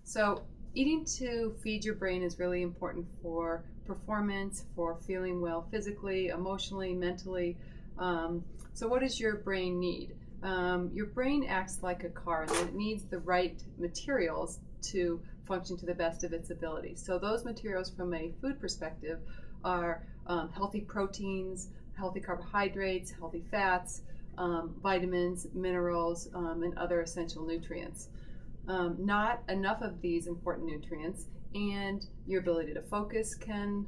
So eating to feed your brain is really important for performance, for feeling well physically, emotionally, mentally. So what does your brain need? Your brain acts like a car, and it needs the right materials to function to the best of its ability. So those materials from a food perspective are healthy proteins, healthy carbohydrates, healthy fats, vitamins, minerals, and other essential nutrients. Not enough of these important nutrients, and your ability to focus can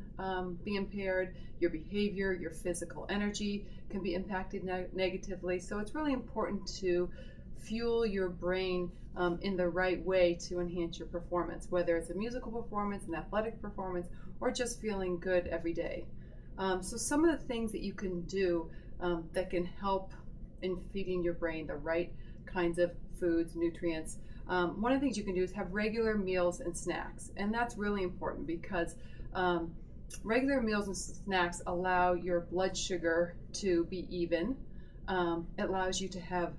be impaired. Your behavior, your physical energy can be impacted negatively. So it's really important to fuel your brain in the right way to enhance your performance, whether it's a musical performance, an athletic performance, or just feeling good every day. So some of the things that you can do that can help in feeding your brain the right kinds of foods, nutrients. One of the things you can do is have regular meals and snacks, and that's really important because regular meals and snacks allow your blood sugar to be even. It allows you to have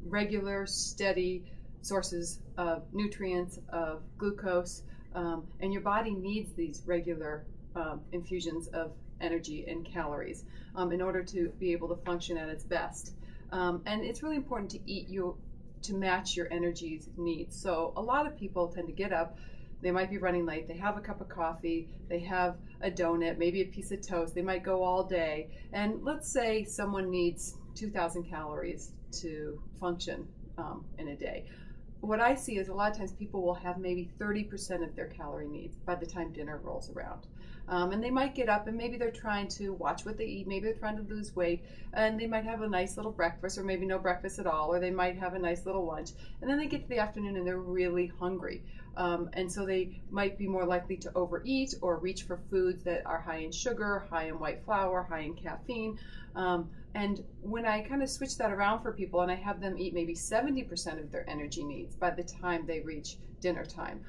regular, steady sources of nutrients, of glucose, and your body needs these regular infusions of energy and calories in order to be able to function at its best. And it's really important to eat to match your energy needs. So a lot of people tend to get up, they might be running late, they have a cup of coffee, they have a donut, maybe a piece of toast, they might go all day, and let's say someone needs 2,000 calories to function in a day. What I see is a lot of times people will have maybe 30% of their calorie needs by the time dinner rolls around. And they might get up and maybe they're trying to watch what they eat, maybe they're trying to lose weight, and they might have a nice little breakfast or maybe no breakfast at all, or they might have a nice little lunch, and then they get to the afternoon and they're really hungry. And so they might be more likely to overeat or reach for foods that are high in sugar, high in white flour, high in caffeine. And when I kind of switch that around for people and I have them eat maybe 70% of their energy needs by the time they reach dinner time,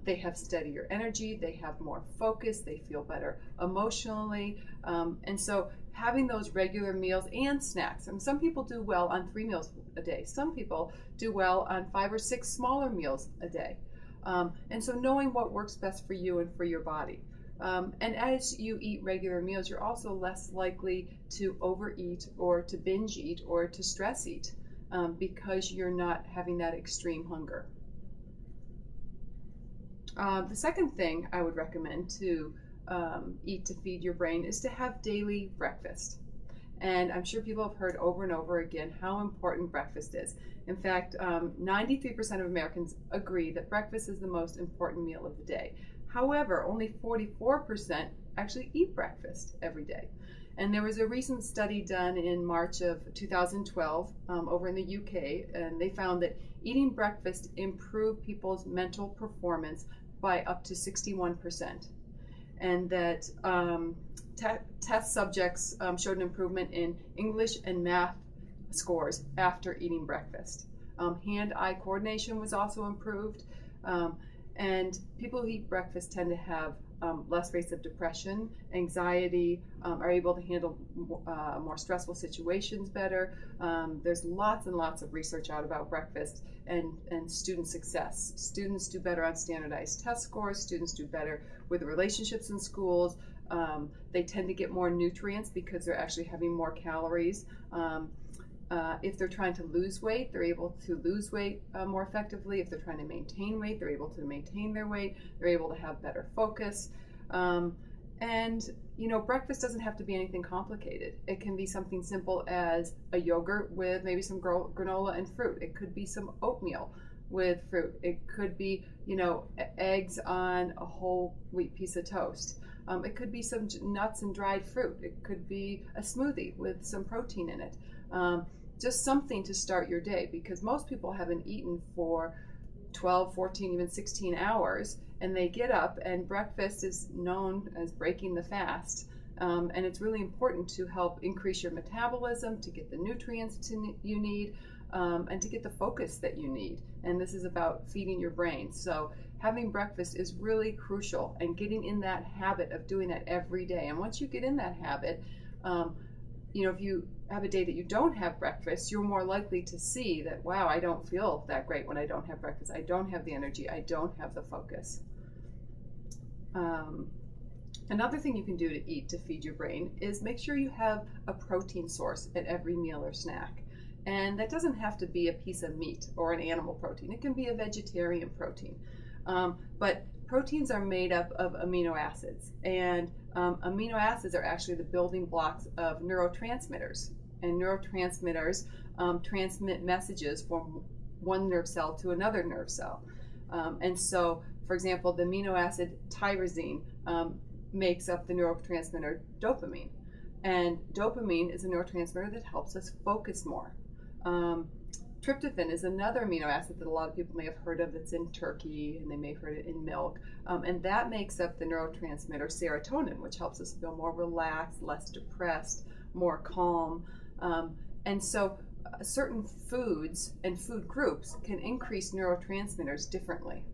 they have steadier energy, they have more focus, they feel better emotionally. And so having those regular meals and snacks, and some people do well on 3 meals a day. Some people do well on 5 or 6 smaller meals a day. And so knowing what works best for you and for your body. And as you eat regular meals, you're also less likely to overeat or to binge eat or to stress eat because you're not having that extreme hunger. The second thing I would recommend to eat to feed your brain is to have daily breakfast. And I'm sure people have heard over and over again how important breakfast is. In fact, 93% of Americans agree that breakfast is the most important meal of the day. However, only 44% actually eat breakfast every day. And there was a recent study done in March of 2012 over in the UK, and they found that eating breakfast improved people's mental performance by up to 61%. And that test subjects showed an improvement in English and math scores after eating breakfast. Hand-eye coordination was also improved. And people who eat breakfast tend to have less rates of depression, anxiety, are able to handle more stressful situations better. There's lots and lots of research out about breakfast and student success. Students do better on standardized test scores. Students do better with relationships in schools. They tend to get more nutrients because they're actually having more calories. If they're trying to lose weight, they're able to lose weight more effectively. If they're trying to maintain weight, they're able to maintain their weight. They're able to have better focus. And, you know, breakfast doesn't have to be anything complicated. It can be something simple as a yogurt with maybe some granola and fruit. It could be some oatmeal with fruit. It could be, you know, eggs on a whole wheat piece of toast. It could be some nuts and dried fruit. It could be a smoothie with some protein in it. Just something to start your day, because most people haven't eaten for 12, 14, even 16 hours, and they get up, and breakfast is known as breaking the fast. And it's really important to help increase your metabolism, to get the nutrients you need, and to get the focus that you need. And this is about feeding your brain. So having breakfast is really crucial, and getting in that habit of doing that every day. And once you get in that habit, if you have a day that you don't have breakfast, you're more likely to see that, wow, I don't feel that great when I don't have breakfast. I don't have the energy. I don't have the focus. Another thing you can do to eat to feed your brain is make sure you have a protein source at every meal or snack. And that doesn't have to be a piece of meat or an animal protein. It can be a vegetarian protein. But proteins are made up of amino acids, and amino acids are actually the building blocks of neurotransmitters. And neurotransmitters transmit messages from one nerve cell to another nerve cell. And so, for example, the amino acid tyrosine makes up the neurotransmitter dopamine. And dopamine is a neurotransmitter that helps us focus more. Tryptophan is another amino acid that a lot of people may have heard of that's in turkey, and they may have heard it in milk. And that makes up the neurotransmitter serotonin, which helps us feel more relaxed, less depressed, more calm. And so certain foods and food groups can increase neurotransmitters differently.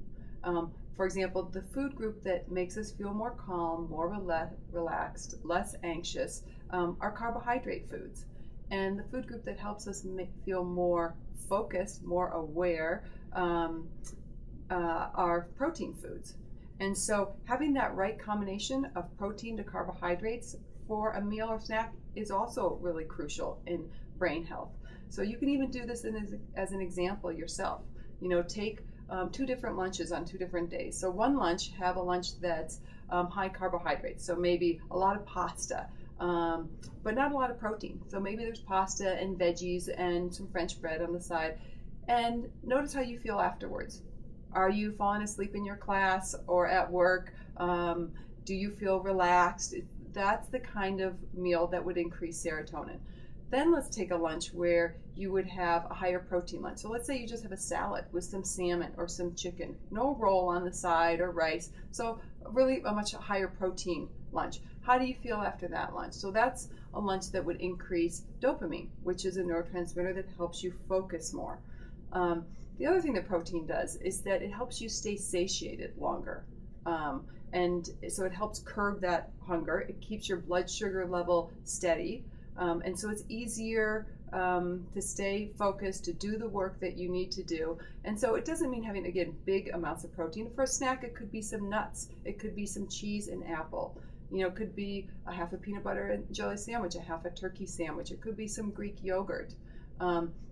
For example, the food group that makes us feel more calm, more relaxed, less anxious are carbohydrate foods. And the food group that helps us feel more focused, more aware, are protein foods. And so having that right combination of protein to carbohydrates for a meal or snack is also really crucial in brain health. So you can even do this as an example yourself. Take 2 different lunches on 2 different days. So one lunch, have a lunch that's high carbohydrates. So maybe a lot of pasta, but not a lot of protein. So maybe there's pasta and veggies and some French bread on the side. And notice how you feel afterwards. Are you falling asleep in your class or at work? Do you feel relaxed? That's the kind of meal that would increase serotonin. Then let's take a lunch where you would have a higher protein lunch. So let's say you just have a salad with some salmon or some chicken, no roll on the side or rice. So really a much higher protein lunch. How do you feel after that lunch? So that's a lunch that would increase dopamine, which is a neurotransmitter that helps you focus more. The other thing that protein does is that it helps you stay satiated longer. And so it helps curb that hunger. It keeps your blood sugar level steady. And so it's easier to stay focused, to do the work that you need to do. And so it doesn't mean having, again, big amounts of protein. For a snack, it could be some nuts. It could be some cheese and apple. It could be a half a peanut butter and jelly sandwich, a half a turkey sandwich. It could be some Greek yogurt.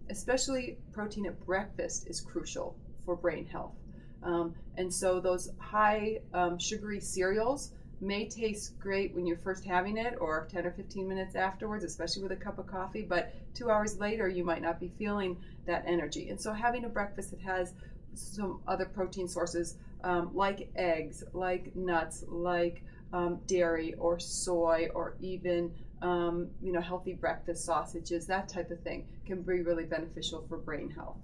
Especially protein at breakfast is crucial for brain health. And so those high sugary cereals may taste great when you're first having it, or 10 or 15 minutes afterwards, especially with a cup of coffee, but 2 hours later you might not be feeling that energy. And so having a breakfast that has some other protein sources, like eggs, like nuts, like dairy or soy, or even healthy breakfast sausages, that type of thing, can be really beneficial for brain health.